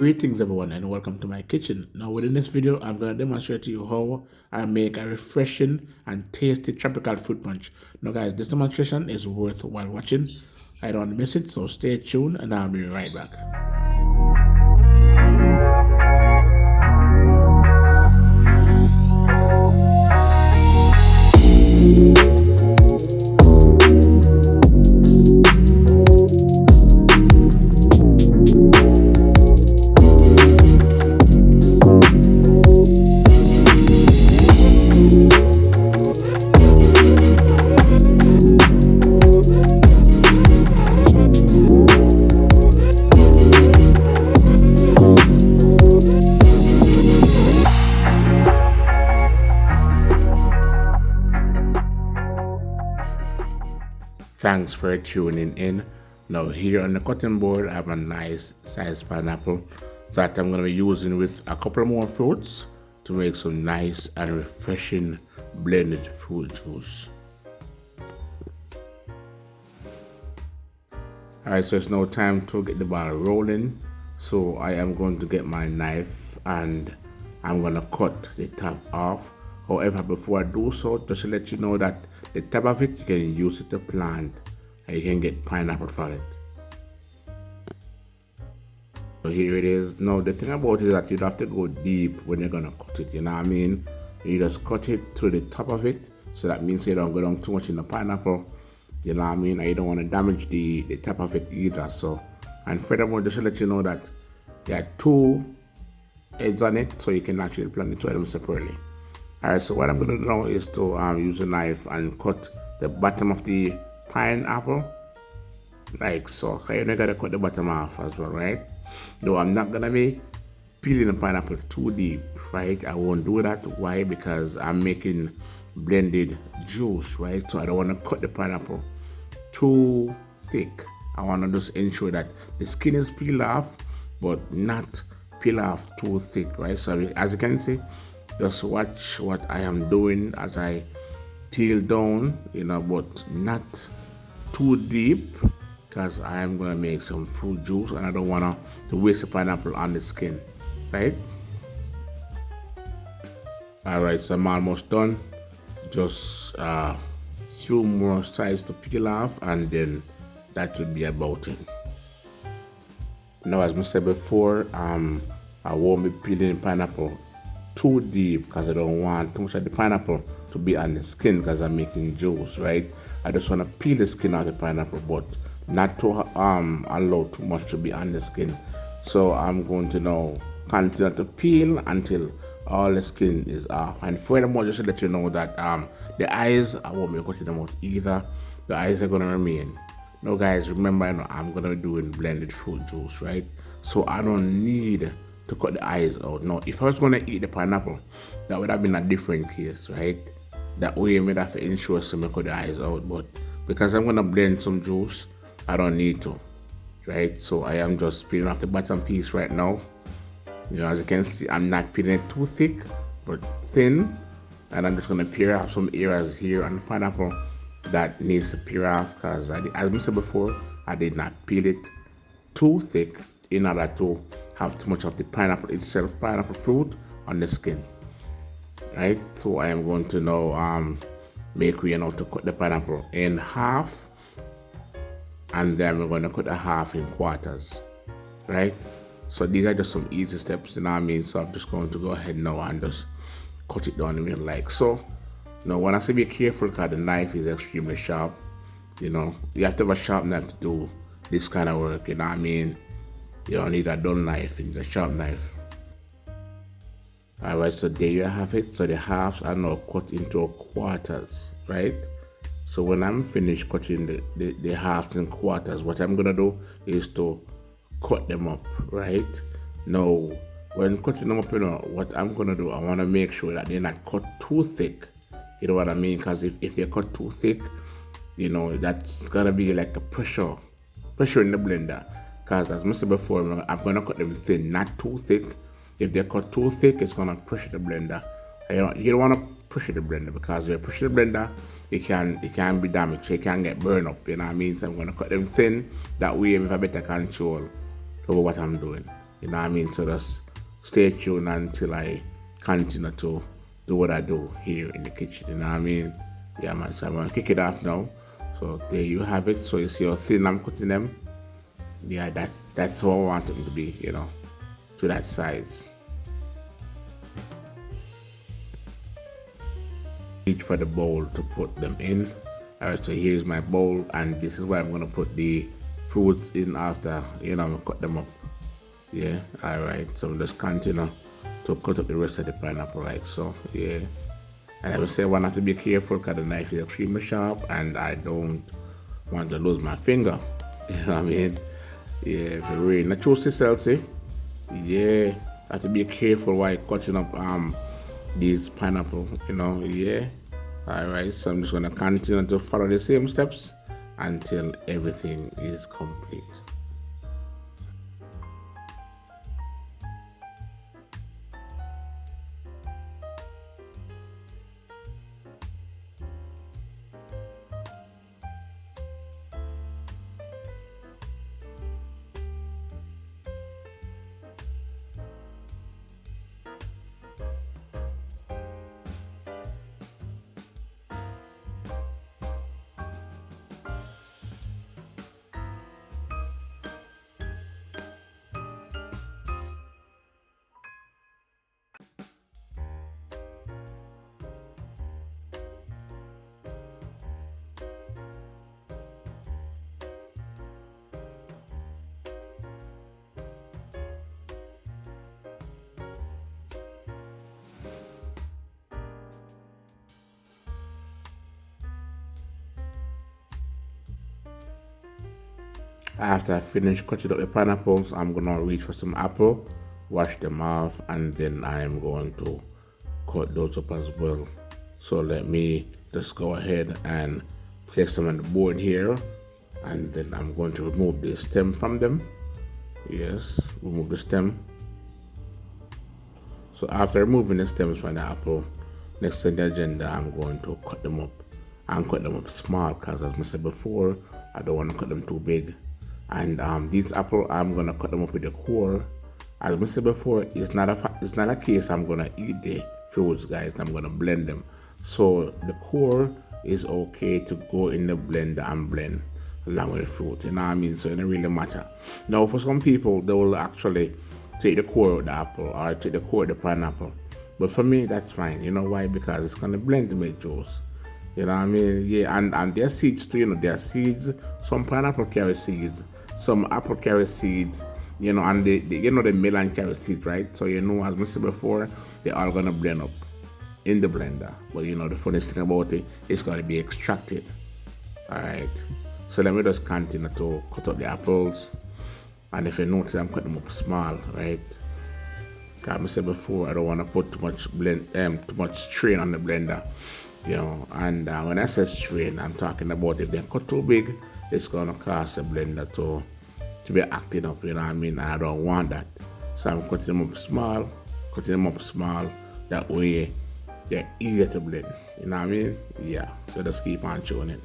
Greetings everyone and welcome to my kitchen. Now within this video I'm going to demonstrate to you how I make a refreshing and tasty tropical fruit punch. Now guys, this demonstration is worthwhile watching. I don't want to miss it, so stay tuned and I'll be right back. Thanks for tuning in. Now here on the cutting board I have a nice sized pineapple that I'm going to be using with a couple more fruits to make some nice and refreshing blended fruit juice. Alright, so it's now time to get the ball rolling. So I am going to get my knife and I'm going to cut the top off. However, before I do so, just to let you know that the top of it, you can use it to plant and you can get pineapple from it. So here it is. Now the thing about it is that you don't have to go deep when you're going to cut it, you know what I mean? You just cut it to the top of it, so that means you don't go down too much in the pineapple, you know what I mean? And you don't want to damage the top of it either. So, and furthermore, just to let you know that there are two heads on it, so you can actually plant the two of them separately. Alright, so what I'm going to do now is to use a knife and cut the bottom of the pineapple like so. Okay, you gotta cut the bottom off as well, right? No, I'm not gonna be peeling the pineapple too deep, right? I won't do that. Why? Because I'm making blended juice, right? So I don't want to cut the pineapple too thick. I want to just ensure that the skin is peeled off, but not peel off too thick, right? So as you can see, just watch what I am doing as I peel down, you know, but not too deep, because I am going to make some fruit juice and I don't want to waste the pineapple on the skin, right? Alright, so I'm almost done. Just a few more sides to peel off and then that would be about it. Now, as I said before, I won't be peeling pineapple too deep because I don't want too much of the pineapple to be on the skin because I'm making juice, right? I just want to peel the skin out of the pineapple, but not to allow too much to be on the skin. So I'm going to now continue to peel until all the skin is off. And furthermore, just to let you know that the eyes, I won't be cutting them out either. The eyes are going to remain. Now guys, remember, I'm going to be doing blended fruit juice, right? So I don't need to cut the eyes out. Now, if I was going to eat the pineapple, that would have been a different case, right? That way I would have to ensure some cut the eyes out. But because I'm going to blend some juice, I don't need to, right? So I am just peeling off the bottom piece right now. You know, as you can see, I'm not peeling it too thick, but thin. And I'm just going to peel off some areas here on the pineapple that needs to peel off, because as I said before, I did not peel it too thick in order to have too much of the pineapple itself, pineapple fruit on the skin, right? So I am going to now make way now to cut the pineapple in half, and then we're going to cut the half in quarters, right? So these are just some easy steps, you know what I mean? So I'm just going to go ahead now and just cut it down the middle like so. Now when I say be careful, because the knife is extremely sharp, you know, you have to have a sharp knife to do this kind of work, you know what I mean? You don't need a dull knife, you need a sharp knife. Alright, so there you have it. So the halves are now cut into quarters, right? So when I'm finished cutting the halves and quarters, what I'm gonna do is to cut them up, right? Now, when cutting them up, you know, what I'm gonna do, I wanna make sure that they're not cut too thick. You know what I mean? Because if they're cut too thick, you know, that's gonna be like a pressure in the blender. Because as I said before, I'm gonna cut them thin, not too thick. If they're cut too thick, it's gonna pressure the blender. You don't want to pressure the blender, because if you pressure the blender, it can be damaged. It can get burned up. You know what I mean? So I'm gonna cut them thin. That way, I have a better control over what I'm doing. You know what I mean? So just stay tuned until I continue to do what I do here in the kitchen. You know what I mean? Yeah, man. So I'm gonna kick it off now. So there you have it. So you see how thin I'm cutting them. Yeah, that's how I want them to be. To that size. Reach for the bowl to put them in. Alright, so here's my bowl, and this is where I'm gonna put the fruits in after. I'm gonna cut them up. Yeah, alright. So I'm just continue to cut up the rest of the pineapple like so. Yeah. And I would say one has to be careful because the knife is extremely sharp and I don't want to lose my finger. You know what I mean? Yeah, for real. Not true, Celsi. Yeah, have to be careful while cutting up these pineapple, yeah. Alright, so I'm just gonna continue to follow the same steps until everything is complete. After I finish cutting up the pineapples, I'm gonna reach for some apple, wash them off, and then I'm going to cut those up as well. So let me just go ahead and place them on the board here, and then I'm going to remove the stem from them. Yes, remove the stem. So after removing the stems from the apple, next on the agenda, I'm going to cut them up and cut them up small because as I said before, I don't want to cut them too big. And these apple, I'm gonna cut them up with the core. As I said before, it's not a case I'm gonna eat the fruits, guys. I'm gonna blend them. So the core is okay to go in the blender and blend along with the fruit. You know what I mean? So it doesn't really matter. Now, for some people, they will actually take the core of the apple or take the core of the pineapple. But for me, that's fine. You know why? Because it's gonna blend to make juice. You know what I mean? Yeah, and there are seeds too. There are seeds. Some pineapple carry seeds. Some apple carry seeds, and the melon carry seeds, right? So as I said before, they're all gonna blend up in the blender. But the funniest thing about it, it's gonna be extracted. Alright. So let me just continue to cut up the apples. And if you notice, I'm cutting them up small, right? Like I said before, I don't want to put too much strain on the blender. And when I say strain, I'm talking about if they cut too big, it's gonna cause the blender to be acting up, you know what I mean? And I don't want that. So I'm cutting them up small, that way they're easier to blend. You know what I mean? Yeah. So just keep on chewing it.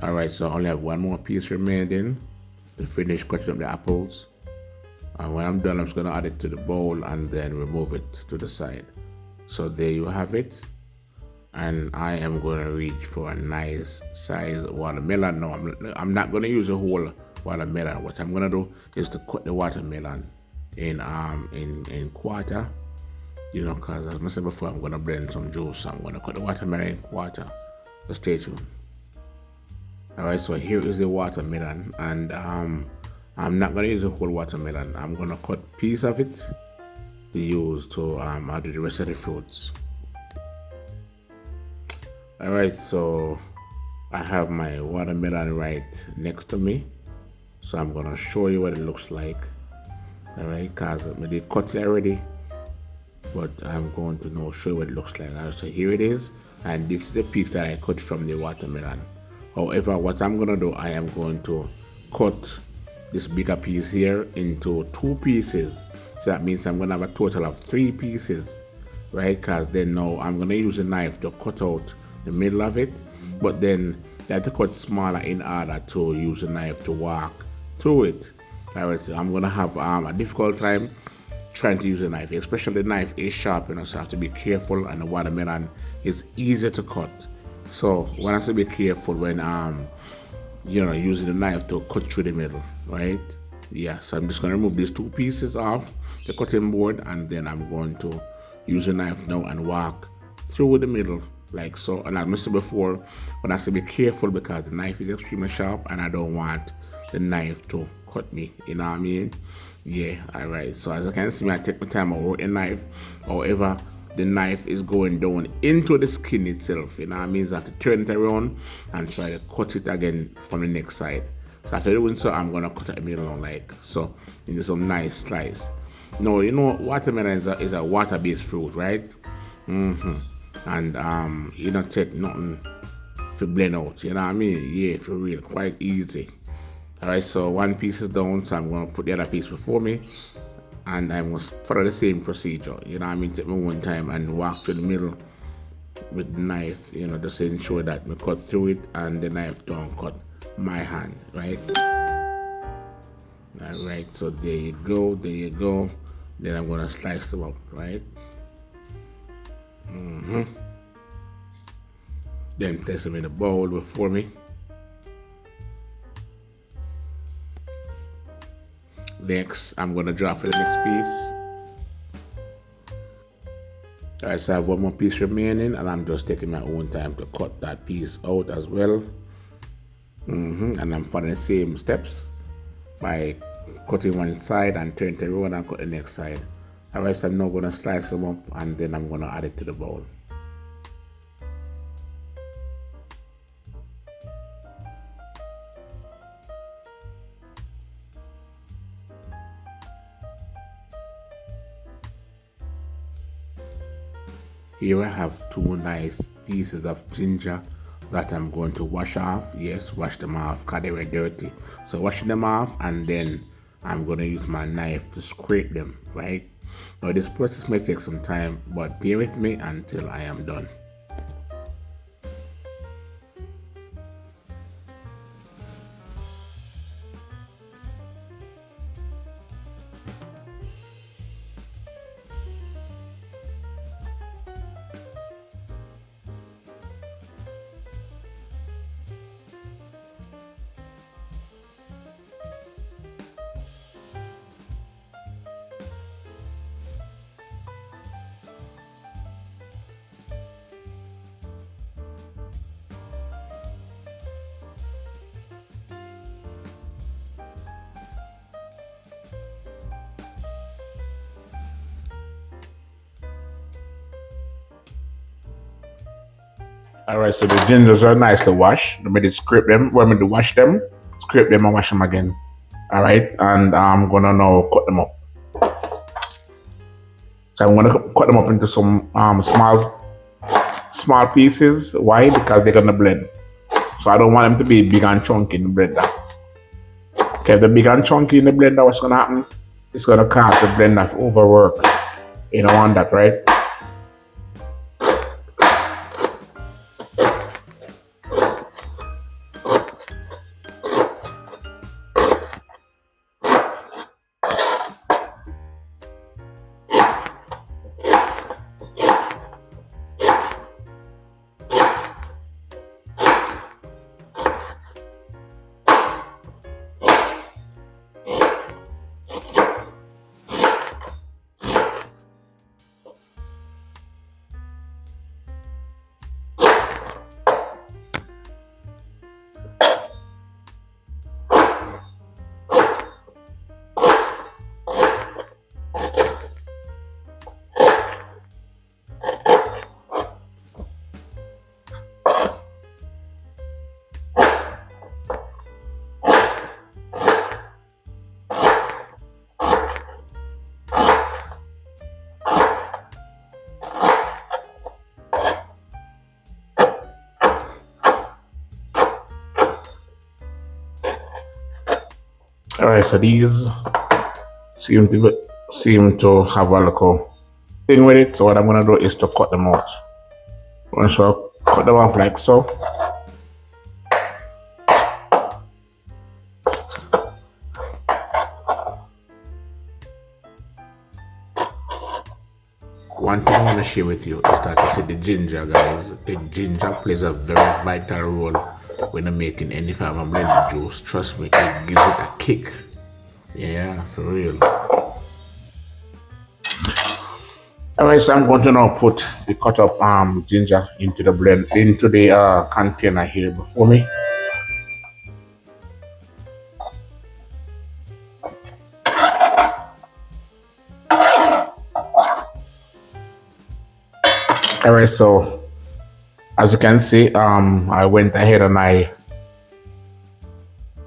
Alright, so I only have one more piece remaining to finish cutting up the apples. And when I'm done, I'm just gonna add it to the bowl and then remove it to the side. So there you have it. And I am gonna reach for a nice size watermelon. No, I'm not gonna use a whole watermelon. What I'm gonna do is to cut the watermelon in quarter. You know, cause as I said before, I'm gonna blend some juice. So I'm gonna cut the watermelon in quarter. So stay tuned. All right, so here is the watermelon, and I'm not gonna use a whole watermelon. I'm gonna cut piece of it to use to add the rest of the fruits. All right, so I have my watermelon right next to me, so I'm gonna show you what it looks like. All right, cause they cut it already, but I'm going to now show you what it looks like. All right, so here it is, and this is the piece that I cut from the watermelon. However, what I'm gonna do, I am going to cut this bigger piece here into two pieces. So that means I'm gonna have a total of 3 pieces, right? Because then now I'm gonna use a knife to cut out the middle of it, but then you have to cut smaller in order to use a knife to walk through it. All right, so I'm gonna have a difficult time trying to use a knife, especially the knife is sharp, you know, so I have to be careful, and the watermelon is easy to cut. So one has to be careful when using the knife to cut through the middle, right? Yeah, so I'm just gonna remove these 2 pieces off the cutting board, and then I'm going to use a knife now and walk through the middle like so. And as I said before, one has to be careful because the knife is extremely sharp and I don't want the knife to cut me, you know what I mean? Yeah, all right, so as you can see, I take my time with a knife. However, the knife is going down into the skin itself, you know what I mean? So I have to turn it around and try to cut it again from the next side. So after doing so, I'm gonna cut it in the middle like so, into some nice slice. No, you know, watermelon is a water-based fruit, right? And you don't take nothing to blend out, you know what I mean? Yeah, for real, quite easy. All right, so 1 piece is down, so I'm gonna put the other piece before me, and I must follow the same procedure, you know what I mean? Take me one time and walk through the middle with the knife, you know, just to ensure that we cut through it and the knife don't cut my hand, right? All right, so there you go, there you go. Then I'm gonna slice them up, right? Then place them in a bowl before me. Next, I'm gonna drop for the next piece. All right, so I have 1 more piece remaining, and I'm just taking my own time to cut that piece out as well. And I'm following the same steps by cutting one side and turn it around and cut the next side. All right, so I'm now gonna slice them up, and then I'm gonna add it to the bowl. Here I have 2 nice pieces of ginger that I'm going to wash off. Yes, wash them off because they were dirty. So washing them off, and then I'm going to use my knife to scrape them, right? Now this process may take some time, but bear with me until I am done. All right, so the gingers are nicely washed. Let me just scrape them. Want me to wash them, scrape them, and wash them again. All right, and I'm gonna now cut them up. So I'm gonna cut them up into some small pieces. Why? Because they're gonna blend. So I don't want them to be big and chunky in the blender. Okay, if they're big and chunky in the blender, what's gonna happen? It's gonna cause the blender to overwork. You don't want that, right? All right, so these seem to have a little thing with it. So what I'm gonna do is to cut them out. So cut them off like so. One thing I want to share with you is that you see the ginger, guys. The ginger plays a very vital role when I'm making any form of blended juice. Trust me, it gives it a kick. Yeah, for real. Alright, so I'm going to now put the cut up ginger into the container here before me. Alright, so as you can see, I went ahead and I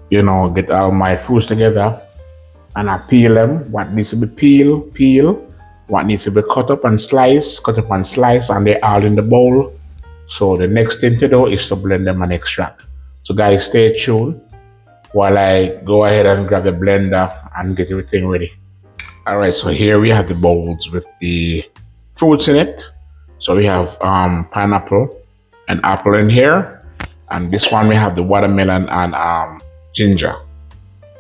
get all my fruits together and I peel them. What needs to be peel. What needs to be cut up and slice, and they're all in the bowl. So the next thing to do is to blend them and extract. So guys, stay tuned while I go ahead and grab the blender and get everything ready. All right, so here we have the bowls with the fruits in it. So we have pineapple and apple in here, and this one we have the watermelon and ginger.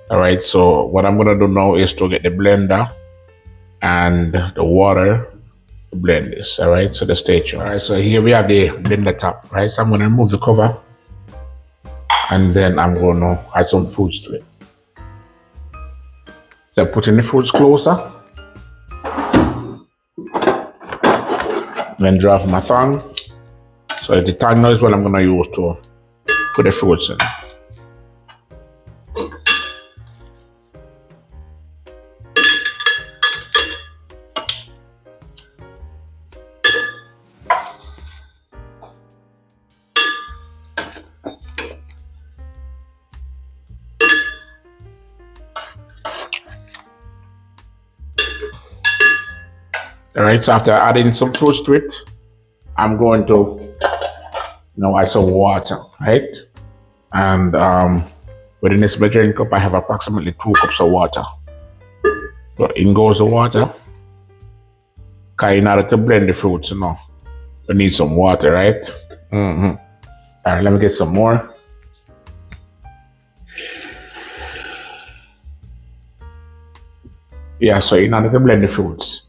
All right, so what I'm gonna do now is to get the blender and the water to blend this. All right, so the stage. All right, so here we have the blender top. Right, so I'm gonna remove the cover, and then I'm gonna add some fruits to it. So putting the fruits closer, then draw off my tongue. So the tongue now is what I'm gonna use to put the fruits in. All right, so after adding some fruits to it, I'm going to add some water, right? And within this measuring cup, I have approximately 2 cups of water. So in goes the water. Because in order to blend the fruits, you need some water, right? All right, let me get some more. Yeah, so in order to blend the fruits,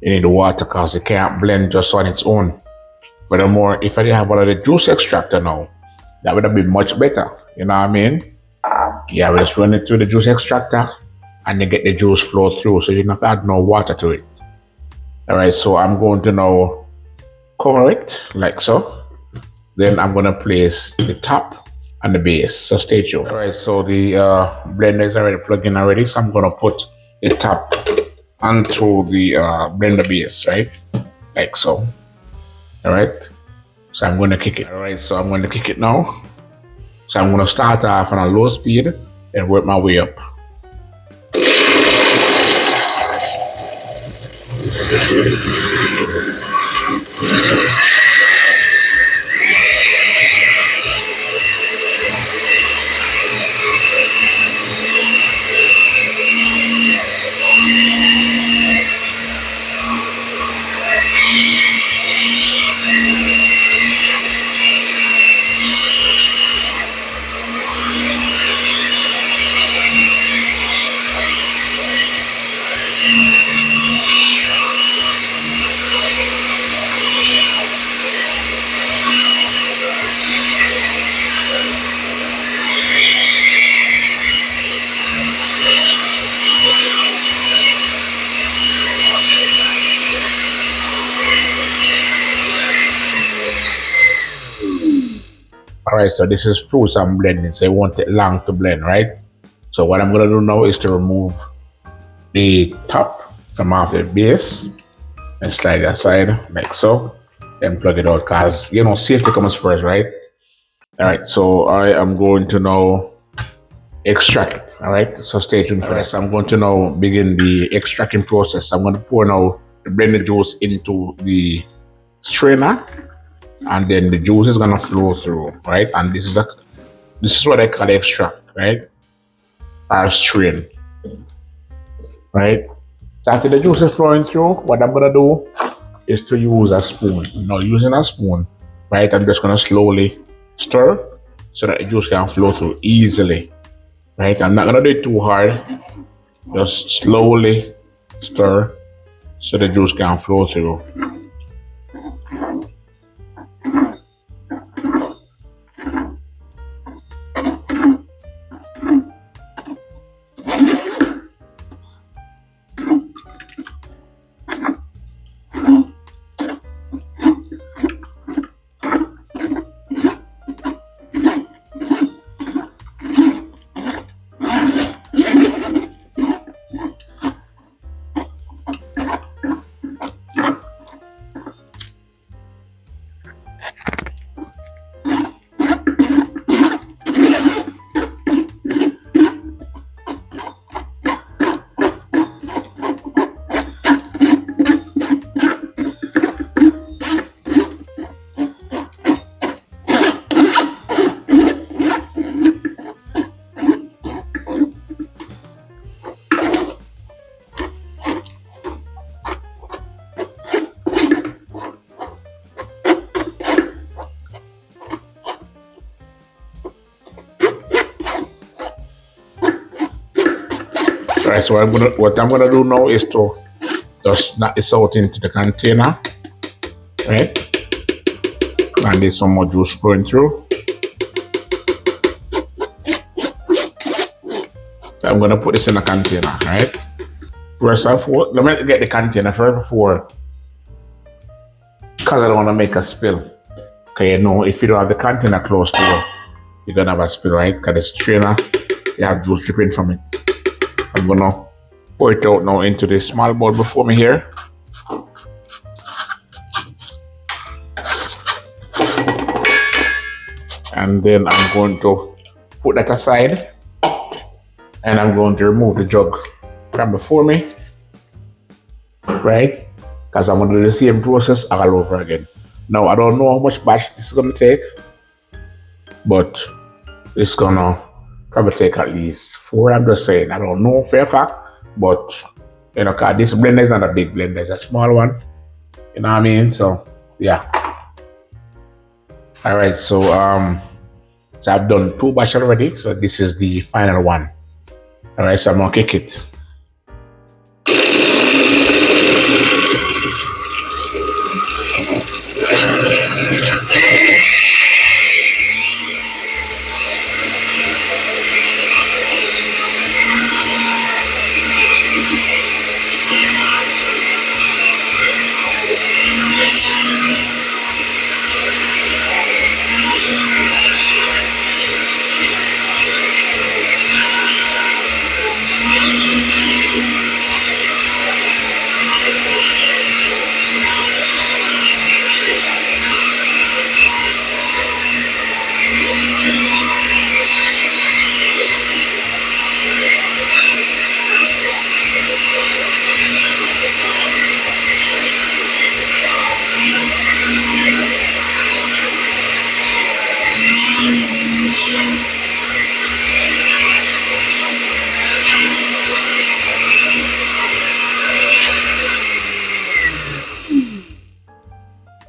you need the water because it can't blend just on its own. Furthermore, if I didn't have one of the juice extractor now, that would have been much better. You know what I mean? Yeah, we just run it through the juice extractor and you get the juice flow through, so you don't have to add no water to it. All right, so I'm going to now cover it like so. Then I'm going to place the top and the base. So stay tuned. All right, so the blender is already plugged in already, so I'm going to put the top onto the blender base, right? Like so. All right, so I'm going to kick it. All right, so I'm going to kick it now. So I'm going to start off on a low speed and work my way up. All right, so this is fruits I'm blending, so it won't take long to blend, right? So what I'm gonna do now is to remove the top from off the base and slide it aside like so. Then plug it out, cause safety comes first, right? All right, so I am going to now extract it. All right, so stay tuned for this. I'm going to now begin the extracting process. I'm going to pour now the blended juice into the strainer, and then the juice is gonna flow through, right? And this is what I call extract, right? or strain, right? So after the juice is flowing through, what I'm gonna do is to use a spoon. Now using a spoon, right? I'm just gonna slowly stir so that the juice can flow through easily, right? I'm not gonna do it too hard. Just slowly stir so the juice can flow through. Right, so what I'm gonna do now is to just knock this out into the container, right? And there's some more juice flowing through. So I'm gonna put this in a container, right? First of all, let me get the container first before, because I don't want to make a spill. Okay, you know, if you don't have the container close to you, you're gonna have a spill, right? Because the strainer, you have juice dripping from it. I'm gonna pour it out now into this small bowl before me here. And then I'm going to put that aside. And I'm going to remove the jug from before me, right? Because I'm going to do the same process all over again. Now, I don't know how much batch this is going to take, but it's going to probably take at least 4. I'm just saying, I don't know for a fact, but you know, cause this blender is not a big blender, it's a small one. You know what I mean? So, yeah. All right, so I've done 2 batches already, so this is the final one. All right, so I'm gonna kick it.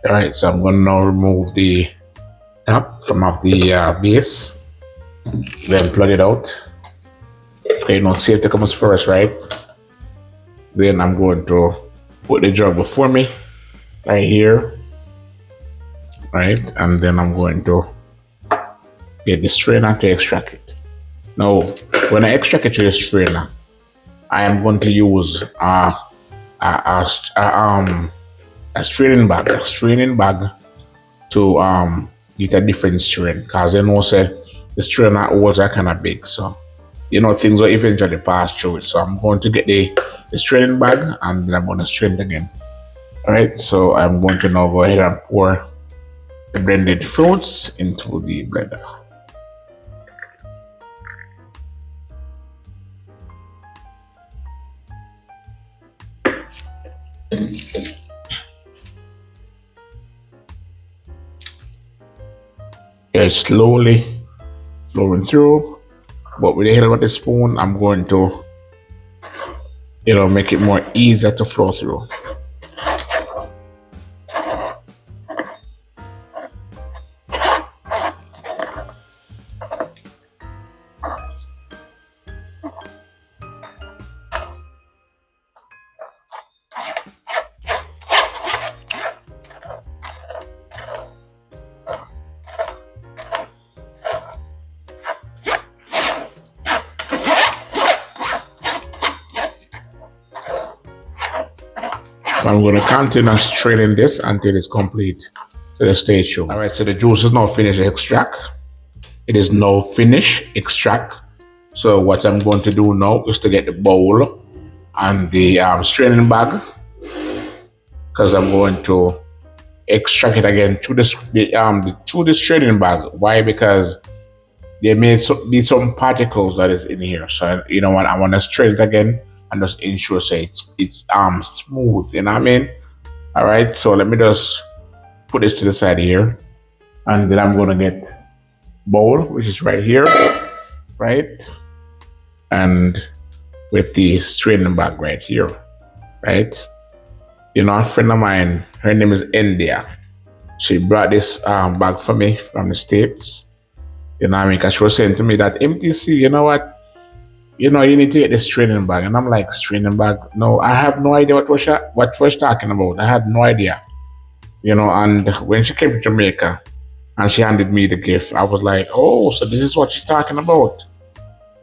All right, so I'm going to now remove the top from off the base, then plug it out. Okay, now safety comes first, right? Then I'm going to put the jug before me, right here, right? And then I'm going to get the strainer to extract it. Now, when I extract it to the strainer, I am going to use a straining bag to get a different strain, because you know, say the strainer holes are kind of big, so you know things will eventually pass through it. So I'm going to get the straining bag and then I'm going to strain it again. All right, so I'm going to now go ahead and pour the blended fruits into the blender. It's slowly flowing through, but with the help of the spoon, I'm going to, make it more easier to flow through. So I'm going to continue straining this until it's complete to the stage show. All right, so the juice is now finished extract. It is now finished extract. So what I'm going to do now is to get the bowl and the straining bag, because I'm going to extract it again through the straining bag. Why? Because there may be some particles that is in here. So you know what? I want to strain it again and just ensure it's smooth. You know what I mean? All right. So let me just put this to the side here, and then I'm gonna get bowl, which is right here, right, and with the straining bag right here, right. A friend of mine, her name is India. She brought this bag for me from the States. You know what I mean? Because she was saying to me that MTC, you know what? You need to get this straining bag. And I'm like, straining bag? No, I have no idea what was talking about. I had no idea. And when she came to Jamaica and she handed me the gift, I was like, oh, so this is what she's talking about.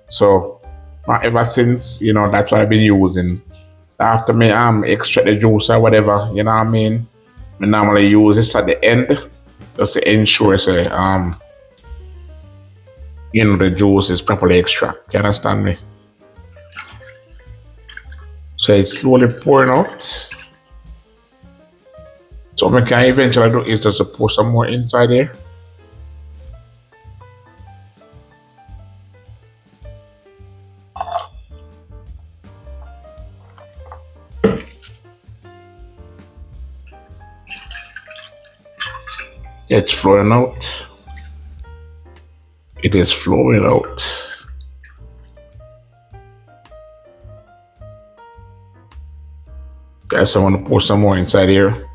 So ever since, that's what I've been using. After me extract the juice or whatever, you know what I mean? I normally use this at the end just to ensure the juice is properly extracted. You understand me? So it's slowly pouring out. So what I can eventually do is just to pour some more inside here. It's flowing out. It is flowing out. Guys, I want to pour some more inside here.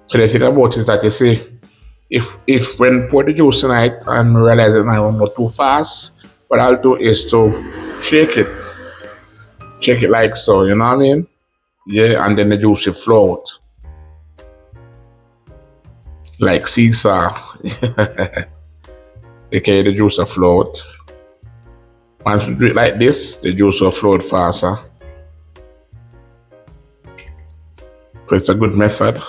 So the thing about it is that you see, if when pour the juice tonight and realizing I don't go too fast, what I'll do is to shake it like so, you know what I mean? Yeah, and then the juice will flow out like seesaw. Okay, the juice will flow out. Once we do it like this, the juice will flow out faster. So it's a good method.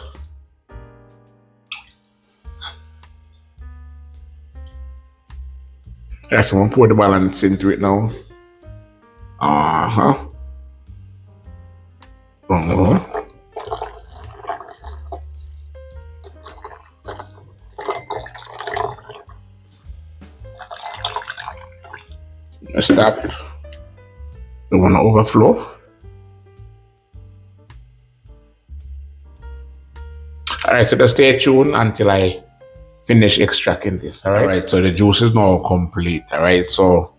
Right, so I'm gonna pour the balance into it now. Stop. Don't want to overflow. Alright, so just stay tuned until I finish extracting this. Alright, so the juice is now complete. Alright, so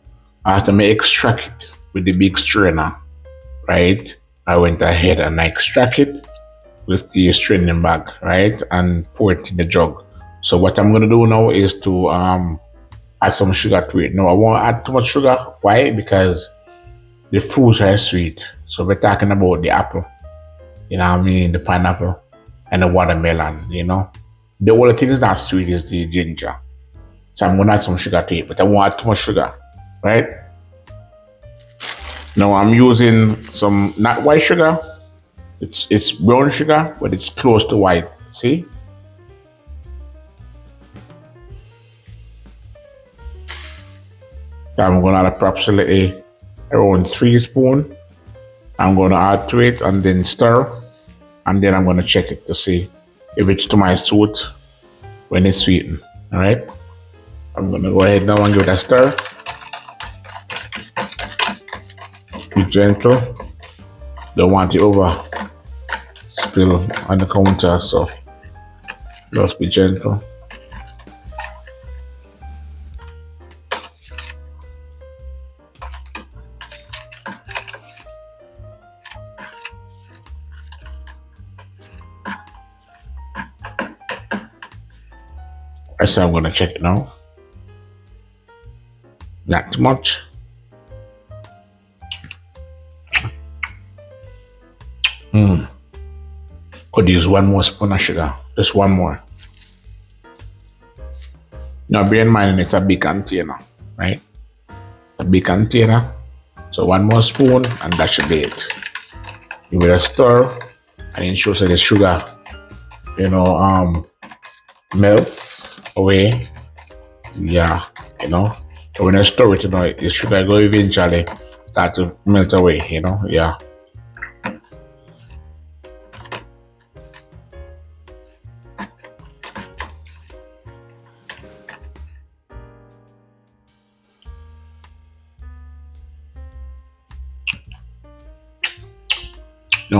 after I extract it with the big strainer, right, I went ahead and I extract it with the straining bag, right, and pour it in the jug. So what I'm gonna do now is to add some sugar to it. No, I won't add too much sugar. Why? Because the fruits are sweet. So we're talking about the apple, you know what I mean, the pineapple and the watermelon, The only thing is not sweet is the ginger. So I'm gonna add some sugar to it, but I won't add too much sugar, right? Now I'm using some not white sugar. It's brown sugar, but it's close to white. See? So I'm gonna add approximately around 3 spoons. I'm gonna add to it and then stir, and then I'm gonna check it to see if it's to my suit when it's sweetened. All right. I'm gonna go ahead now and give it a stir. Be gentle. Don't want it over spill on the counter, so just be gentle. So I'm gonna check it now. Not too much. Could use one more spoon of sugar. Just one more. Now bear in mind it's a big container, right? A big container. So one more spoon and that should be it. Give it a stir and ensure that the sugar, melts away. Yeah, So when you stir it, the sugar will eventually start to melt away, yeah.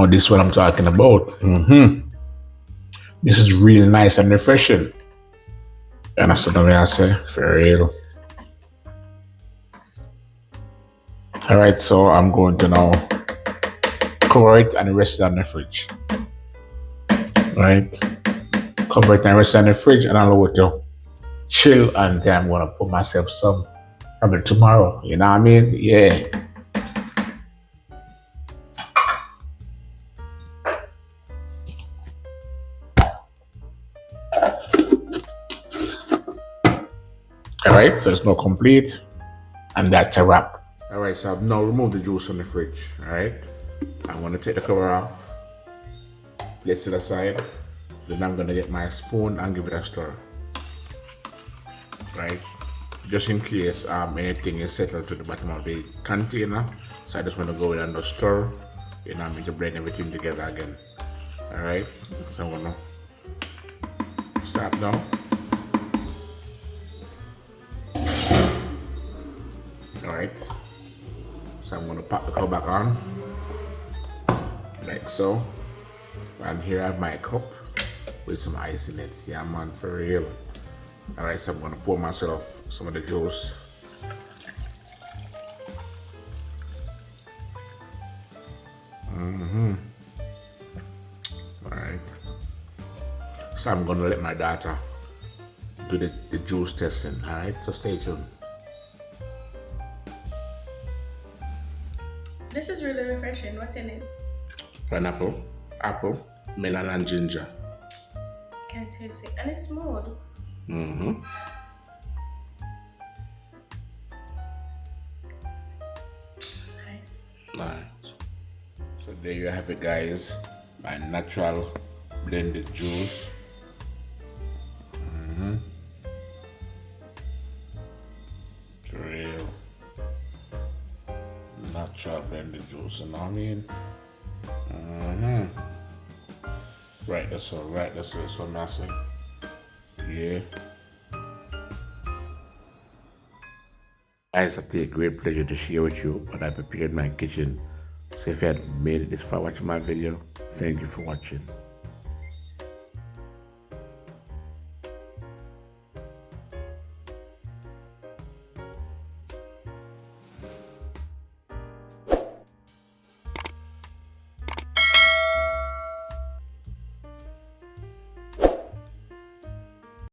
This is what I'm talking about. This is really nice and refreshing. You understand what I say? For real. Alright, so I'm going to now cover it and rest it on the fridge. Right? Cover it and rest it on the fridge and allow it to chill, and then I'm gonna put myself some probably tomorrow. You know what I mean? Yeah. Alright, so it's not complete, and that's a wrap. Alright, so I've now removed the juice from the fridge. Alright, I'm gonna take the cover off, place it aside, then I'm gonna get my spoon and give it a stir. Right, just in case anything is settled to the bottom of the container, so I just want to go in and stir, I mean, to blend everything together again. Alright, so I'm gonna start now. Alright, so I'm gonna pop the cover back on, like so, and here I have my cup with some ice in it. Yeah man, for real. Alright, so I'm gonna pour myself some of the juice. Alright, so I'm gonna let my daughter do the juice testing. Alright, so stay tuned. This is really refreshing. What's in it? Pineapple, apple, melon, and ginger. Can taste it, and it's smooth. Nice. Nice. So there you have it, guys. My natural blended juice. For real. Natural blended juice, you know what I mean? Right, that's all right. That's so nice. Yeah. Guys, I take great pleasure to share with you what I prepared in my kitchen. So if you had made it this far watching my video, thank you for watching.